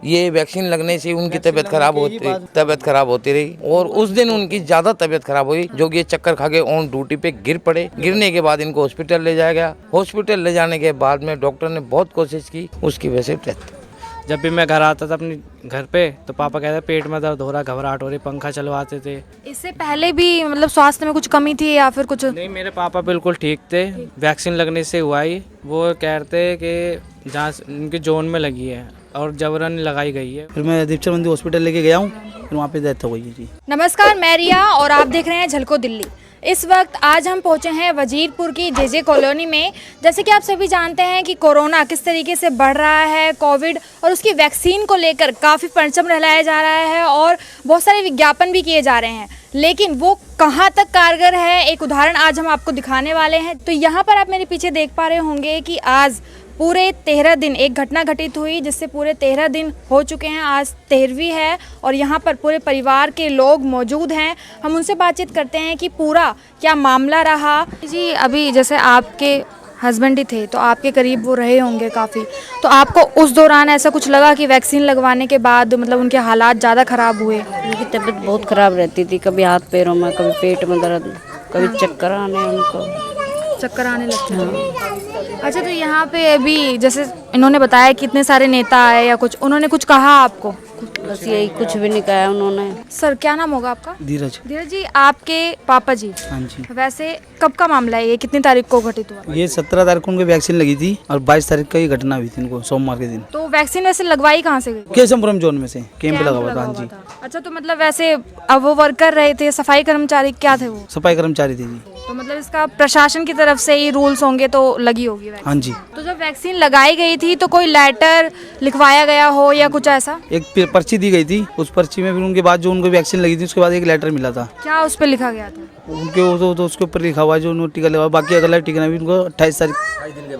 ये वैक्सीन लगने से उनकी तबीयत खराब होती रही और उस दिन उनकी ज्यादा तबीयत खराब हुई, जो कि ये चक्कर खा के ऑन ड्यूटी पे गिर पड़े। गिरने के बाद इनको हॉस्पिटल ले जाया गया। हॉस्पिटल ले जाने के बाद में डॉक्टर ने बहुत कोशिश की, उसकी वजह से डेथ। जब भी मैं घर आता था अपने घर पे तो पापा कहते पेट में दर्द हो रहा, घबराहट हो रही, पंखा चलवाते थे। इससे पहले भी मतलब स्वास्थ्य में कुछ कमी थी या फिर कुछ? नहीं, मेरे पापा बिल्कुल ठीक थे। वैक्सीन लगने से हुआ ही। वो कहते कि जहाँ उनकी जोन में लगी है और जबरन लगाई गई है। फिर मैं दीपचंद मंदिर हॉस्पिटल लेके गया हूँ, फिर वहाँ पे डेथ हो गई जी। नमस्कार, मैं रिया और आप देख रहे हैं झलको दिल्ली। इस वक्त आज हम पहुंचे हैं वजीरपुर की जेजे कॉलोनी में। जैसे कि आप सभी जानते हैं कि कोरोना किस तरीके से बढ़ रहा है, कोविड और उसकी वैक्सीन को लेकर काफ़ी परचम लहराया जा रहा है और बहुत सारे विज्ञापन भी किए जा रहे हैं, लेकिन वो कहाँ तक कारगर है, एक उदाहरण आज हम आपको दिखाने वाले हैं। तो यहाँ पर आप मेरे पीछे देख पा रहे होंगे कि आज पूरे 13 दिन एक घटना घटित हुई, जिससे पूरे 13 दिन हो चुके हैं। आज 13वीं है और यहाँ पर पूरे परिवार के लोग मौजूद हैं। हम उनसे बातचीत करते हैं कि पूरा क्या मामला रहा। जी, अभी जैसे आपके हस्बैंड ही थे तो आपके करीब वो रहे होंगे काफ़ी, तो आपको उस दौरान ऐसा कुछ लगा कि वैक्सीन लगवाने के बाद मतलब उनके हालात ज़्यादा ख़राब हुए? उनकी तबीयत बहुत ख़राब रहती थी, कभी हाथ पैरों में, कभी पेट में दर्द, कभी चक्कर आने, उनको चक्कर आने लगते थे। अच्छा, तो यहाँ पे अभी जैसे इन्होंने बताया कि इतने सारे नेता आए या कुछ, उन्होंने कुछ कहा आपको? बस यही, कुछ भी नहीं कहा उन्होंने। सर, क्या नाम होगा आपका? धीरज। धीरज जी, आपके पापा जी? हाँ जी। वैसे कब का मामला है ये, कितनी तारीख को घटित हुआ? ये 17 तारीख को उनको वैक्सीन लगी थी और 22 तारीख को ये घटना हुई थी इनको, सोमवार के दिन। तो वैक्सीन वैसे लगवाई कहाँ से गई? केशवपुरम जोन में से कैंप लगा हुआ था। हाँ जी। अच्छा, तो मतलब वैसे अब वो वर्कर रहे थे, सफाई कर्मचारी क्या थे वो? सफाई कर्मचारी थे जी। तो मतलब इसका प्रशासन की तरफ से ही रूल्स होंगे तो लगी होगी वैक्सीन। हाँ जी। तो जब वैक्सीन लगाई गई थी तो कोई लेटर लिखवाया गया हो या कुछ ऐसा? एक पर्ची दी गई थी, उस पर्ची में फिर उनके बाद जो उनको वैक्सीन लगी थी उसके बाद एक लेटर मिला था। क्या उस पर लिखा गया था? उनके वो तो उसके ऊपर लिखा हुआ जो उन्होंने टीका लगा, बाकी अगला टीका भी उनको 28 तारीख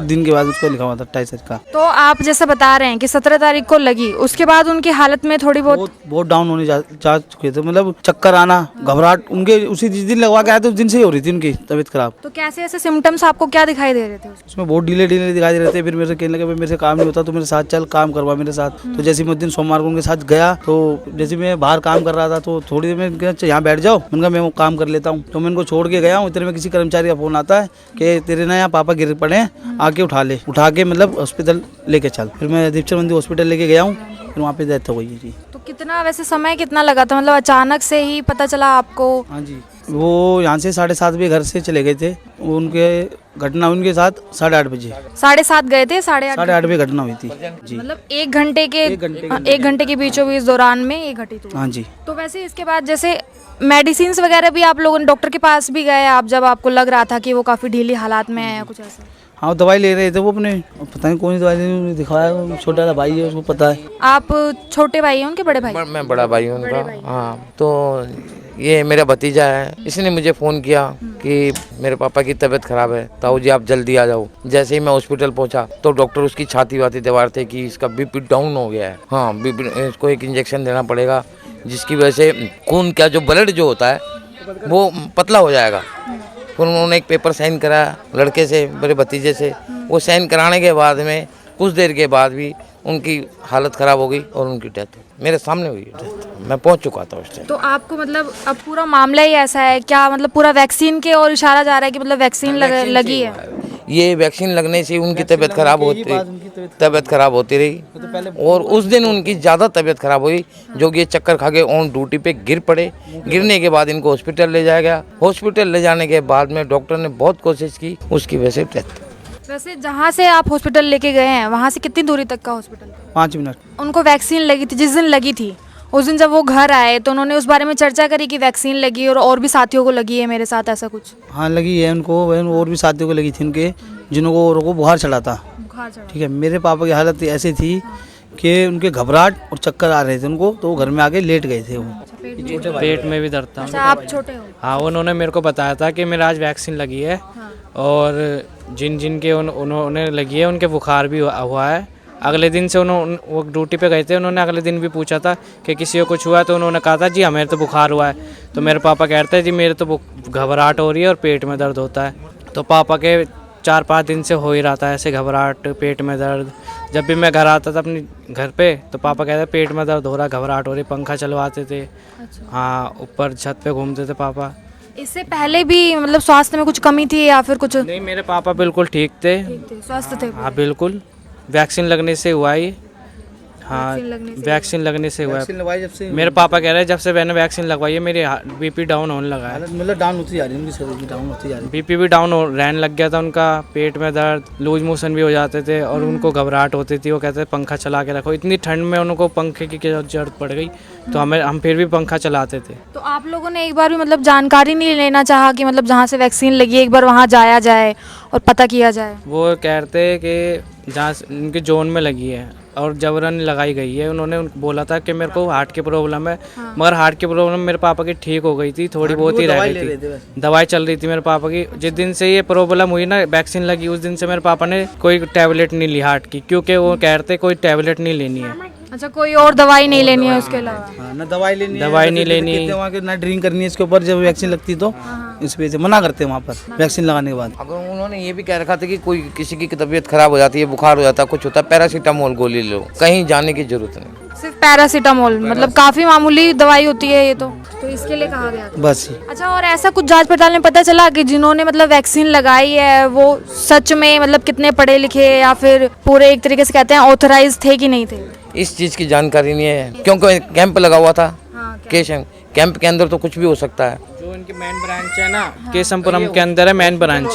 दिन के बाद उसको लिखा हुआ था, 28 तारीख का। तो आप जैसे बता रहे हैं कि 17 तारीख को लगी, उसके बाद उनकी हालत में थोड़ी बहुत डाउन होने जा चुके थे, मतलब चक्कर आना, घबराहट उनके उसी जिस दिन लगवा के आए थे उस दिन से ही हो रही थी उनकी तबीयत खराब। तो कैसे ऐसे सिम्टम्स आपको क्या दिखाई दे रहे थे? उसमें बहुत ढीले दिखाई दे रहे थे। फिर मेरे से कहने लगे मेरे से काम नहीं होता तो मेरे साथ चल, काम करवा मेरे साथ। तो जैसे मैं उस दिन सोमवार को उनके साथ गया तो जैसे मैं बाहर काम कर रहा था तो थोड़ी देर में यहाँ बैठ जाओ, उनका मैं वो काम कर लेता हूँ। तो मैं उनको छोड़ के गया हूँ, इतने में किसी कर्मचारी का फोन आता है कि तेरे ना यहाँ पापा गिर पड़े हैं, आके उठा के मतलब हॉस्पिटल लेके चल। फिर मैं दीपचंद मंदिर हॉस्पिटल लेके गया हूँ, फिर वहाँ पे डेथ हो गई जी। तो कितना वैसे समय कितना लगा था, मतलब अचानक से ही पता चला आपको? हाँ जी, वो यहाँ से 7:30 बजे घर से चले गए थे। उनके घटना उनके साथ 8:30 बजे 7:30 गए थे, 8:30 बजे घटना हुई थी जी। मतलब एक घंटे के बीचों बीच दौरान में ये घटित हुआ। हाँ जी। तो वैसे इसके बाद जैसे मेडिसिन वगैरह भी आप लोगों ने डॉक्टर के पास भी गए आप, जब आपको लग रहा था कि वो काफ़ी ढीली हालात में है या कुछ ऐसा? हाँ, दवाई ले रहे थे वो अपने, पता नहीं कौन सी दवाई दिखाया, छोटा सा भाई है उसको पता है। आप छोटे भाई हैं उनके? बड़े भाई? मैं बड़ा भाई हूँ उनका। हाँ, तो ये मेरा भतीजा है, इसने मुझे फ़ोन किया कि मेरे पापा की तबीयत खराब है, ताऊ जी आप जल्दी आ जाओ। जैसे ही मैं हॉस्पिटल पहुंचा तो डॉक्टर उसकी छाती वाती दबा रहे थे कि इसका बीपी डाउन हो गया है। हाँ, बीपी, इसको एक इंजेक्शन देना पड़ेगा जिसकी वजह से खून का जो ब्लड जो होता है वो पतला हो जाएगा। फिर उन्होंने एक पेपर साइन कराया लड़के से, मेरे भतीजे से। वो साइन कराने के बाद में कुछ देर के बाद भी उनकी हालत ख़राब हो गई और उनकी डेथ मेरे सामने हुई डेथ। मैं पहुंच चुका था उस टाइम। तो आपको मतलब अब पूरा मामला ही ऐसा है क्या, मतलब पूरा वैक्सीन के और इशारा जा रहा है कि मतलब वैक्सीन लगी है? ये वैक्सीन लगने से उनकी तबीयत खराब होती रही और उस दिन उनकी ज़्यादा तबीयत खराब हुई, जो कि ये चक्कर खा के ऑन ड्यूटी पे गिर पड़े। गिरने के बाद इनको हॉस्पिटल ले जाया गया। हॉस्पिटल ले जाने के बाद में डॉक्टर ने बहुत कोशिश की, उसकी वजह से डेथ। वैसे जहाँ से आप हॉस्पिटल लेके गए हैं वहाँ से कितनी दूरी तक का हॉस्पिटल? 5 मिनट। उनको वैक्सीन लगी थी जिस दिन लगी थी, उस दिन जब वो घर आए तो उन्होंने उस बारे में चर्चा करी कि वैक्सीन लगी और भी साथियों को लगी है मेरे साथ, ऐसा कुछ? हाँ, लगी है उनको, और भी साथियों को लगी थी उनके, जिनको बुखार चढ़ा था। ठीक है, मेरे पापा की हालत ऐसी थी कि उनके घबराहट और चक्कर आ रहे थे उनको, तो वो घर में आके लेट गए थे। वो पेट में भी दर्द था। अच्छा, आप छोटे हो? हाँ, उन्होंने मेरे को बताया था कि मेरा आज वैक्सीन लगी है और जिन के उन्होंने लगी है उनके बुखार भी हुआ है। अगले दिन से वो ड्यूटी पे गए थे, उन्होंने अगले दिन भी पूछा था कि किसी को कुछ हुआ है, तो उन्होंने कहा था जी हमें तो बुखार हुआ है। तो मेरे पापा कहते हैं जी मेरे तो घबराहट हो रही है और पेट में दर्द होता है। तो पापा के 4-5 दिन से हो ही रहा था ऐसे, घबराहट, पेट में दर्द, जब भी मैं घर आता था अपने घर पे तो पापा कहते पेट में दर्द हो रहा, घबराहट हो रही, पंखा चलवाते थे। हाँ, ऊपर छत पे घूमते थे पापा। इससे पहले भी मतलब स्वास्थ्य में कुछ कमी थी या फिर कुछ? नहीं, मेरे पापा बिल्कुल ठीक थे। स्वस्थ थे? हाँ बिल्कुल, वैक्सीन लगने से हुआ ये। हाँ, वैक्सीन लगने से हुआ वैक्सीन लगवाई जब से मेरे पापा कह रहे हैं जब से मैंने वैक्सीन लगवाई है मेरी बीपी डाउन होने लगा है। हालत मतलब डाउन होती जा रही है, उनकी शरीर की डाउन होती जा रही है। बीपी भी डाउन रहने लग गया था उनका, पेट में दर्द, लूज मोशन भी हो जाते थे और उनको घबराहट होती थी। वो कहते थे पंखा चला के रखो। इतनी ठंड में उनको पंखे की जरूरत पड़ गई तो हम फिर भी पंखा चलाते थे। तो आप लोगों ने एक बार भी मतलब जानकारी नहीं लेना चाहा कि मतलब जहाँ से वैक्सीन लगी है एक बार वहाँ जाया जाए और पता किया जाए? वो कहते कि जहाँ उनके जोन में लगी है और जबरन लगाई गई है। उन्होंने बोला था कि मेरे को हार्ट की प्रॉब्लम है, मगर हार्ट की प्रॉब्लम मेरे पापा की ठीक हो गई थी, थोड़ी बहुत ही रह गई थी। दवाई चल रही थी मेरे पापा की। जिस दिन से ये प्रॉब्लम हुई ना, वैक्सीन लगी, उस दिन से मेरे पापा ने कोई टैबलेट नहीं ली हार्ट की, क्योंकि वो कहते कोई टैबलेट नहीं लेनी है। अच्छा, कोई और दवाई नहीं लेनी है उसके अलावा? हाँ, ना दवाई लेनी है, दवाई नहीं लेनी, वहाँ के ना ड्रिंक करनी है इसके ऊपर जब वैक्सीन लगती तो इस वजह से मना करते हैं वहाँ पर वैक्सीन लगाने के बाद। अगर उन्होंने ये भी कह रखा था कि कोई किसी की तबीयत खराब हो जाती है, बुखार हो जाता है, कुछ होता है, पैरासीटामोल गोली लो, कहीं जाने की जरूरत नहीं। सिर्फ पैरासीटामोल, मतलब काफी मामूली दवाई होती है ये तो इसके लिए कहा गया था बस। अच्छा, और ऐसा कुछ जांच पड़ताल में पता चला कि जिन्होंने मतलब वैक्सीन लगाई है वो सच में मतलब कितने पढ़े लिखे या फिर पूरे एक तरीके से कहते हैं ऑथराइज थे कि नहीं थे? इस चीज़ की जानकारी नहीं है, क्योंकि कैंप लगा हुआ था। कैंप के अंदर तो कुछ भी हो सकता है। जो इनकी मेन ब्रांच है ना, केशमपुरम के अंदर है मेन ब्रांच,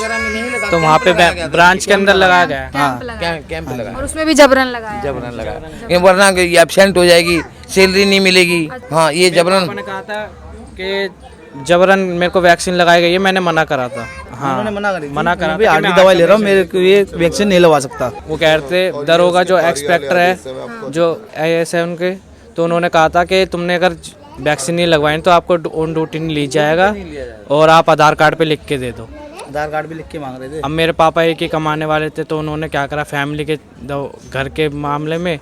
तो वहाँ पे ब्रांच के अंदर लगाया गया है। कैंप लगा और उसमें भी जबरन लगाया? जबरन लगा, वरना ये एब्सेंट हो जाएगी, सैलरी नहीं मिलेगी। हाँ, ये जबरन। मैंने कहा था कि जबरन मेरे को वैक्सीन लगाई गई है, मैंने मना करा था। हाँ, उन्होंने मना करा था हार्ट की दवाई ले रहा हूँ, मेरे को ये वैक्सीन नहीं लगवा सकता। वो कह रहे थे दरोगा जो एक्सपेक्टर है जो IAS है उनके, तो उन्होंने कहा था कि तुमने अगर वैक्सीन नहीं लगवाई तो आपको ऑन ड्यूटी नहीं ली जाएगा और आप आधार कार्ड पे लिख के दे दो। आधार कार्ड भी लिख के मांग रहे थे। अब मेरे पापा एक ही कमाने वाले थे, तो उन्होंने क्या करा, फैमिली के घर के मामले में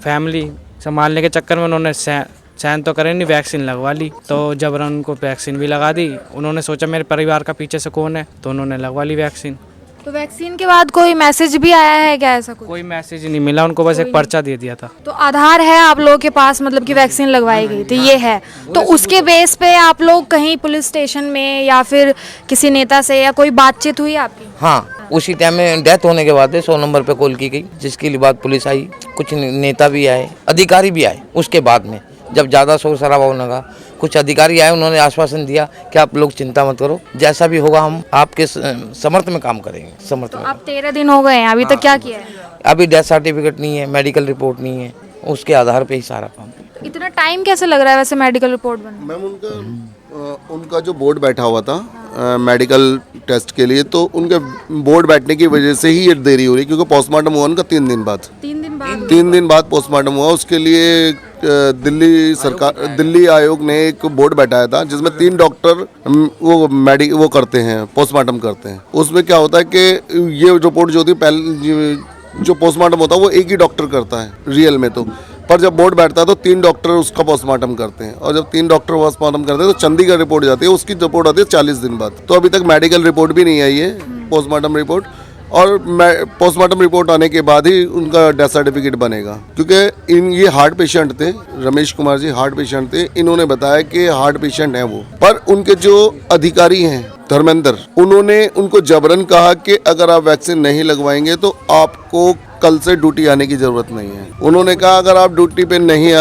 फैमिली संभालने के चक्कर में उन्होंने सहन तो करे नहीं, वैक्सीन लगवा ली। तो जबरन उनको वैक्सीन भी लगा दी। उन्होंने सोचा मेरे परिवार का पीछे से कौन है, तो उन्होंने लगवा ली वैक्सीन। तो वैक्सीन के बाद कोई मैसेज भी आया है क्या? ऐसा कुछ कोई मैसेज नहीं मिला उनको, बस एक पर्चा दे दिया था। तो आधार है आप लोगों के पास, मतलब कि वैक्सीन लगवाई गई थी ये है, तो उसके बेस पे आप लोग कहीं पुलिस स्टेशन में या फिर किसी नेता से या कोई बातचीत हुई आपकी? हाँ, उसी टाइम में डेथ होने के बाद 100 नंबर पे कॉल की गई, जिसके बाद पुलिस आई, कुछ नेता भी आए, अधिकारी भी आए। उसके बाद में जब ज़्यादा शोर शराबा होने लगा, कुछ अधिकारी आए, उन्होंने आश्वासन दिया कि आप लोग चिंता मत करो, जैसा भी होगा हम आपके समर्थ में काम करेंगे। समर्थ में। अब 13 दिन हो गए हैं, अभी तक क्या किया है? अभी डेथ सर्टिफिकेट नहीं है, मेडिकल रिपोर्ट नहीं है, उसके आधार पे ही सारा काम। इतना टाइम कैसे लग रहा है वैसे मेडिकल रिपोर्ट बनने? मैम, उनका जो बोर्ड बैठा हुआ था मेडिकल टेस्ट के लिए, तो उनके बोर्ड बैठने की वजह से ही ये देरी हो रही है, क्योंकि पोस्टमार्टम हुआ उनका 3 दिन बाद। 3 दिन बाद पोस्टमार्टम हुआ। उसके लिए दिल्ली आयोग ने एक बोर्ड बैठाया था, जिसमें 3 डॉक्टर वो करते हैं, पोस्टमार्टम करते हैं। उसमें क्या होता है कि ये रिपोर्ट जो होती है, पहले जो पोस्टमार्टम होता है वो एक ही डॉक्टर करता है रियल में, तो पर जब बोर्ड बैठता है तो 3 डॉक्टर उसका पोस्टमार्टम करते हैं, और जब 3 डॉक्टर पोस्टमार्टम करते हैं तो चंडीगढ़ रिपोर्ट जाती है, उसकी रिपोर्ट आती है 40 दिन बाद। तो अभी तक मेडिकल रिपोर्ट भी नहीं आई है, पोस्टमार्टम रिपोर्ट, और पोस्टमार्टम रिपोर्ट आने के बाद ही उनका डेथ सर्टिफिकेट बनेगा। क्योंकि ये हार्ट पेशेंट थे, रमेश कुमार जी हार्ट पेशेंट थे, इन्होंने बताया कि हार्ट पेशेंट हैं वो, पर उनके जो अधिकारी हैं धर्मेंद्र, उन्होंने उनको जबरन कहा कि अगर आप वैक्सीन नहीं लगवाएंगे तो आपको कल से ड्यूटी आने की जरूरत नहीं है। उन्होंने कहा अगर आप ड्यूटी पे नहीं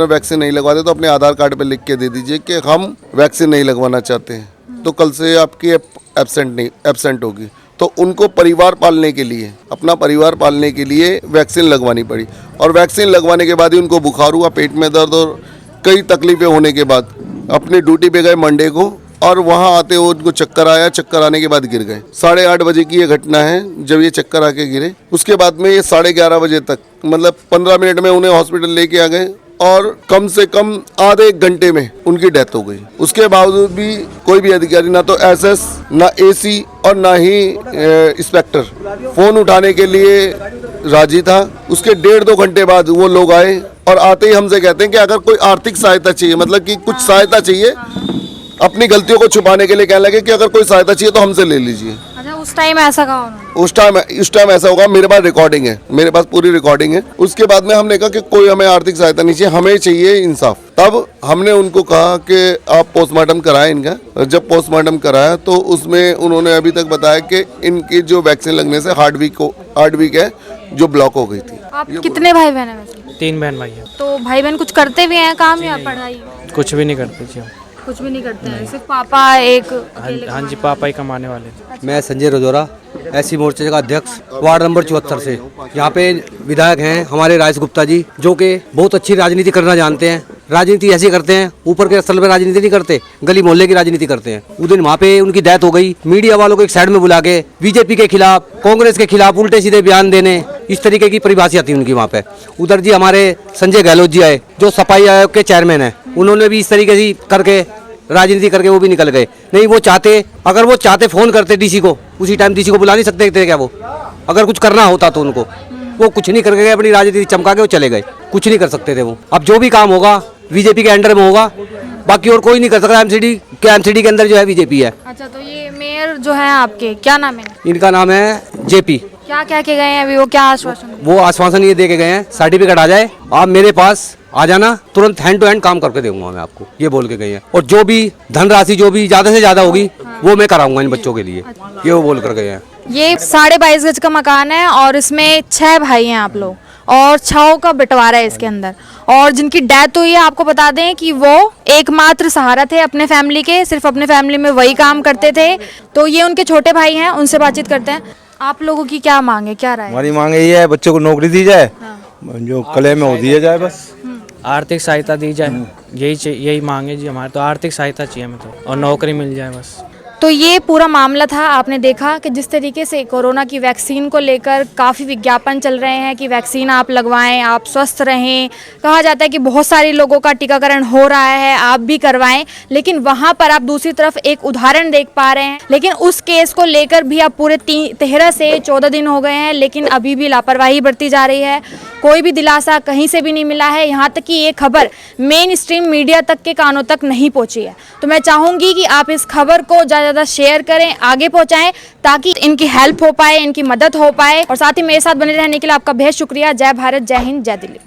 वैक्सीन नहीं लगवाते तो अपने आधार कार्ड पे लिख के दे दीजिए कि हम वैक्सीन नहीं लगवाना चाहते हैं, तो कल से आपकी एब्सेंट होगी। तो उनको परिवार पालने के लिए, अपना परिवार पालने के लिए वैक्सीन लगवानी पड़ी, और वैक्सीन लगवाने के बाद ही उनको बुखार हुआ, पेट में दर्द और कई तकलीफें होने के बाद अपनी ड्यूटी पे गए मंडे को, और वहाँ आते हुए उनको चक्कर आया, चक्कर आने के बाद गिर गए। 8:30 बजे की ये घटना है जब ये चक्कर आके गिरे। उसके बाद में ये 11:30 बजे तक, मतलब 15 मिनट में उन्हें हॉस्पिटल लेके आ गए, और कम से कम आधे 1 घंटे में उनकी डेथ हो गई। उसके बावजूद भी कोई भी अधिकारी, ना तो SS, ना AC और ना ही इंस्पेक्टर फोन उठाने के लिए राजी था। उसके 1.5-2 घंटे बाद वो लोग आए, और आते ही हमसे कहते हैं कि अगर कोई आर्थिक सहायता चाहिए, मतलब कि कुछ सहायता चाहिए, अपनी गलतियों को छुपाने के लिए कहने लगे कि अगर कोई सहायता चाहिए तो हमसे ले लीजिए। अच्छा, उस टाइम ऐसा कहा उन्होंने? उस टाइम ऐसा होगा, मेरे पास रिकॉर्डिंग है, मेरे पास पूरी रिकॉर्डिंग है। उसके बाद में हमने कहा कि कोई हमें आर्थिक सहायता नहीं चाहिए, हमें चाहिए इंसाफ। तब हमने उनको कहा कि आप पोस्टमार्टम कराएं इनका। जब पोस्टमार्टम कराया तो उसमें उन्होंने अभी तक बताया कि इनकी जो वैक्सीन लगने से हार्ट वीक है जो ब्लॉक हो गई थी। आप कितने भाई बहन हैं वैसे? 3 बहन भाई हैं। तो भाई बहन कुछ करते भी हैं काम या पढ़ाई? कुछ भी नहीं करते जी हम। कुछ भी नहीं करते हैं, सिर्फ पापा एक अकेले हाँ जी, पापा ही कमाने वाले थे। मैं संजय रजौरा, एससी मोर्चे का अध्यक्ष, वार्ड नंबर 74 से। यहाँ पे विधायक हैं हमारे राजेश गुप्ता जी, जो कि बहुत अच्छी राजनीति करना जानते हैं। राजनीति ऐसी करते हैं, ऊपर के स्थल में राजनीति नहीं करते, गली मोहल्ले की राजनीति करते हैं। उस दिन वहाँ पे उनकी डेथ हो गई, मीडिया वालों को एक साइड में बुला के बीजेपी के खिलाफ, कांग्रेस के खिलाफ उल्टे सीधे बयान देने, इस तरीके की परिभाषा थी उनकी वहाँ पे। उधर जी हमारे संजय गहलोत जी आए, जो सफाई आयोग के चेयरमैन है, उन्होंने भी इस तरीके से करके राजनीति करके वो भी निकल गए। नहीं वो चाहते, अगर वो चाहते फोन करते डीसी को, उसी टाइम डीसी को बुला नहीं सकते थे क्या वो? अगर कुछ करना होता तो उनको, वो कुछ नहीं करके गए, अपनी राजनीति चमका के वो चले गए, कुछ नहीं कर सकते थे वो। अब जो भी काम होगा बीजेपी के अंडर में होगा, बाकी और कोई नहीं कर सकता। एमसीडी के अंदर जो है बीजेपी है। अच्छा, तो ये मेयर जो है आपके, क्या नाम है इनका? नाम है जेपी। क्या कह के गए हैं अभी, वो क्या आश्वासन? वो आश्वासन ये दे के गए हैं, सर्टिफिकेट आ जाए आप मेरे पास आ जाना, तुरंत हैंड टू हैंड काम करके दूंगा मैं आपको, ये बोल के गए हैं। और जो भी धनराशि जो भी ज्यादा से ज्यादा होगी वो मैं कराऊंगा इन बच्चों के लिए, ये वो बोल कर गए हैं। ये 22.5 गज का मकान है और इसमें 6 भाई हैं आप लोग, और 6 का बंटवारा है इसके अंदर। और जिनकी डेथ हुई है, आपको बता दें कि वो एकमात्र सहारा थे अपने फैमिली के, सिर्फ अपने फैमिली में वही काम करते थे। तो ये उनके छोटे भाई हैं, उनसे बातचीत करते हैं। आप लोगों की क्या मांग है, क्या राय है? हमारी मांग यही है, बच्चों को नौकरी दी जाए, जो कले में हो दिया जाए बस। आर्थिक सहायता दी जाए, यही मांगे जी हमारे। तो आर्थिक सहायता चाहिए हमें तो, और नौकरी मिल जाए बस। तो ये पूरा मामला था। आपने देखा कि जिस तरीके से कोरोना की वैक्सीन को लेकर काफ़ी विज्ञापन चल रहे हैं कि वैक्सीन आप लगवाएं, आप स्वस्थ रहें। कहा जाता है कि बहुत सारे लोगों का टीकाकरण हो रहा है, आप भी करवाएं। लेकिन वहाँ पर आप दूसरी तरफ एक उदाहरण देख पा रहे हैं। लेकिन उस केस को लेकर भी अब पूरे 13 से 14 दिन हो गए हैं, लेकिन अभी भी लापरवाही बरती जा रही है। कोई भी दिलासा कहीं से भी नहीं मिला है। यहाँ तक कि ये खबर मेन स्ट्रीम मीडिया तक के कानों तक नहीं पहुँची है। तो मैं चाहूँगी कि आप इस खबर को ज़्यादा शेयर करें, आगे पहुंचाएं, ताकि इनकी हेल्प हो पाए, इनकी मदद हो पाए। और साथ ही मेरे साथ बने रहने के लिए आपका बेहद शुक्रिया। जय भारत, जय हिंद, जय दिल्ली।